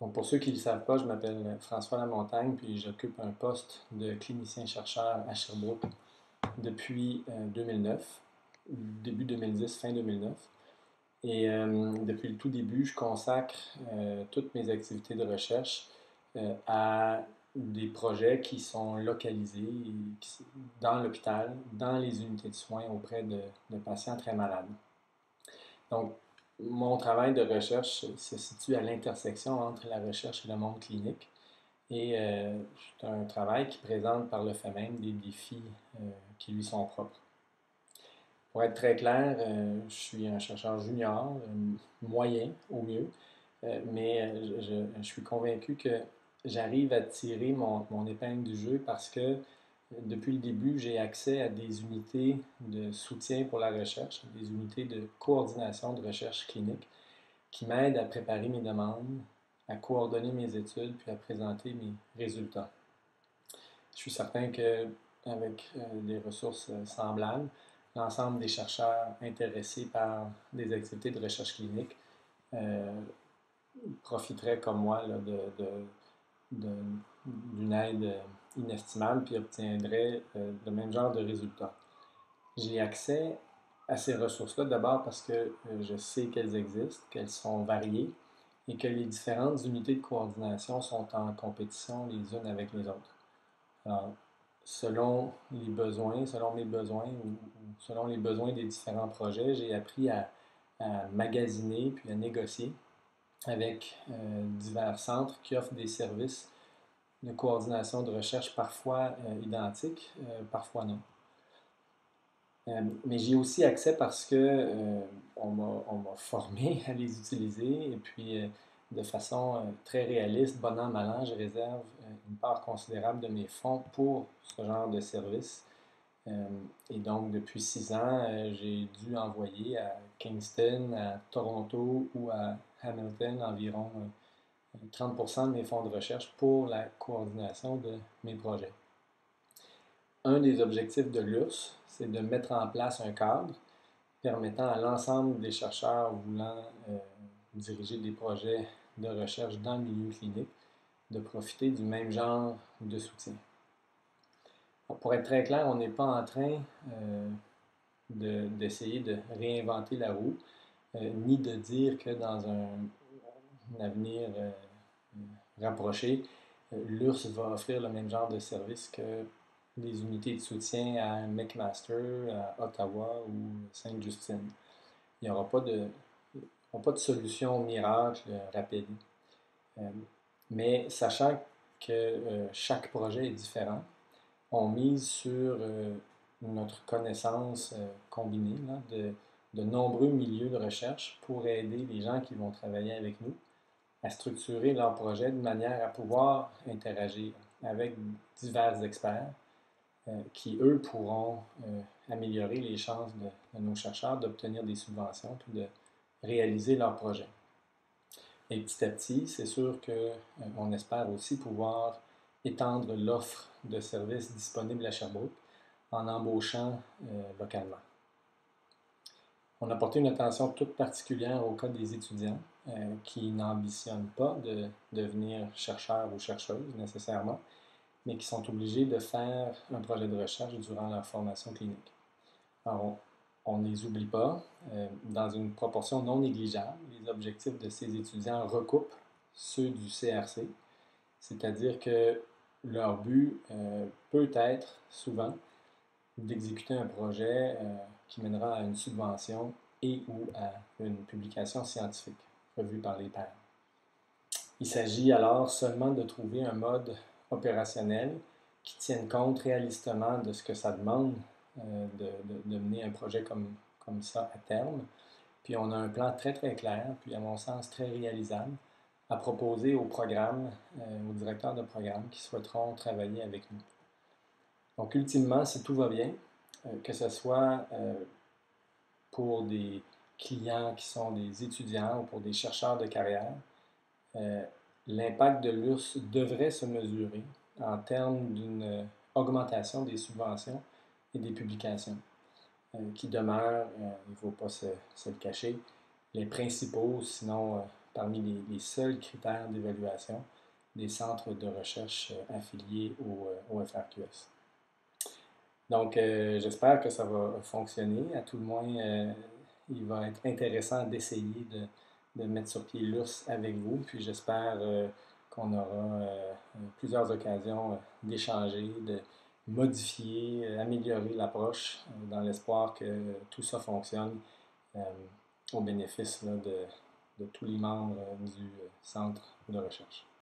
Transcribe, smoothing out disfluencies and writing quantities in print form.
Donc, pour ceux qui ne le savent pas, je m'appelle François Lamontagne, puis j'occupe un poste de clinicien-chercheur à Sherbrooke depuis 2009, début 2010, fin 2009. Et depuis le tout début, je consacre toutes mes activités de recherche à des projets qui sont localisés dans l'hôpital, dans les unités de soins auprès de patients très malades. Donc, mon travail de recherche se situe à l'intersection entre la recherche et le monde clinique. Et c'est un travail qui présente par le fait même des défis qui lui sont propres. Pour être très clair, je suis un chercheur junior, moyen au mieux, mais je suis convaincu que j'arrive à tirer mon épingle du jeu parce que depuis le début, j'ai accès à des unités de soutien pour la recherche, des unités de coordination de recherche clinique qui m'aident à préparer mes demandes, à coordonner mes études, puis à présenter mes résultats. Je suis certain qu'avec des ressources semblables, l'ensemble des chercheurs intéressés par des activités de recherche clinique euh, profiteraient comme moi là, d'une aide inestimable puis obtiendraient le même genre de résultats. J'ai accès à ces ressources-là d'abord parce que je sais qu'elles existent, qu'elles sont variées et que les différentes unités de coordination sont en compétition les unes avec les autres. Alors, selon mes besoins ou selon les besoins des différents projets, j'ai appris à magasiner puis à négocier avec divers centres qui offrent des services de coordination de recherche parfois identiques, parfois non. Mais j'y ai aussi accès parce que on m'a formé à les utiliser et puis de façon très réaliste, bon an, mal an, je réserve une part considérable de mes fonds pour ce genre de service. Et donc, depuis 6 ans, j'ai dû envoyer à Kingston, à Toronto ou à Hamilton environ 30% de mes fonds de recherche pour la coordination de mes projets. Un des objectifs de l'URSS, c'est de mettre en place un cadre permettant à l'ensemble des chercheurs voulant diriger des projets de recherche dans le milieu clinique de profiter du même genre de soutien. Pour être très clair, on n'est pas en train d'essayer de réinventer la roue, ni de dire que dans un avenir rapproché, l'URSS va offrir le même genre de service que les unités de soutien à McMaster, à Ottawa ou Sainte-Justine. Il n'y aura pas de solution miracle rapide. Mais sachant que chaque projet est différent, on mise sur notre connaissance combinée là, de nombreux milieux de recherche pour aider les gens qui vont travailler avec nous à structurer leur projet de manière à pouvoir interagir avec divers experts qui, eux, pourront améliorer les chances de nos chercheurs d'obtenir des subventions puis de réaliser leurs projets. Et petit à petit, c'est sûr qu'on espère aussi pouvoir étendre l'offre de services disponibles à Sherbrooke en embauchant localement. On a porté une attention toute particulière au cas des étudiants qui n'ambitionnent pas de devenir chercheurs ou chercheuses nécessairement, mais qui sont obligés de faire un projet de recherche durant leur formation clinique. Alors, on ne les oublie pas. Dans une proportion non négligeable, les objectifs de ces étudiants recoupent ceux du CRC, c'est-à-dire que leur but peut être souvent d'exécuter un projet qui mènera à une subvention et ou à une publication scientifique revue par les pairs. Il s'agit alors seulement de trouver un mode opérationnel qui tienne compte réalistement de ce que ça demande de mener un projet comme ça à terme. Puis on a un plan très très clair, puis à mon sens très réalisable, à proposer au programme, aux directeurs de programme qui souhaiteront travailler avec nous. Donc ultimement, si tout va bien, que ce soit pour des clients qui sont des étudiants ou pour des chercheurs de carrière, l'impact de l'URSS devrait se mesurer en termes d'une augmentation des subventions et des publications, qui demeurent, il ne faut pas se le cacher, les principaux, sinon parmi les seuls critères d'évaluation des centres de recherche affiliés au FRQS. Donc, j'espère que ça va fonctionner. À tout le moins, il va être intéressant d'essayer de mettre sur pied l'URSS avec vous. Puis j'espère qu'on aura plusieurs occasions d'échanger, de modifier, améliorer l'approche dans l'espoir que tout ça fonctionne au bénéfice là, de tous les membres du centre de recherche.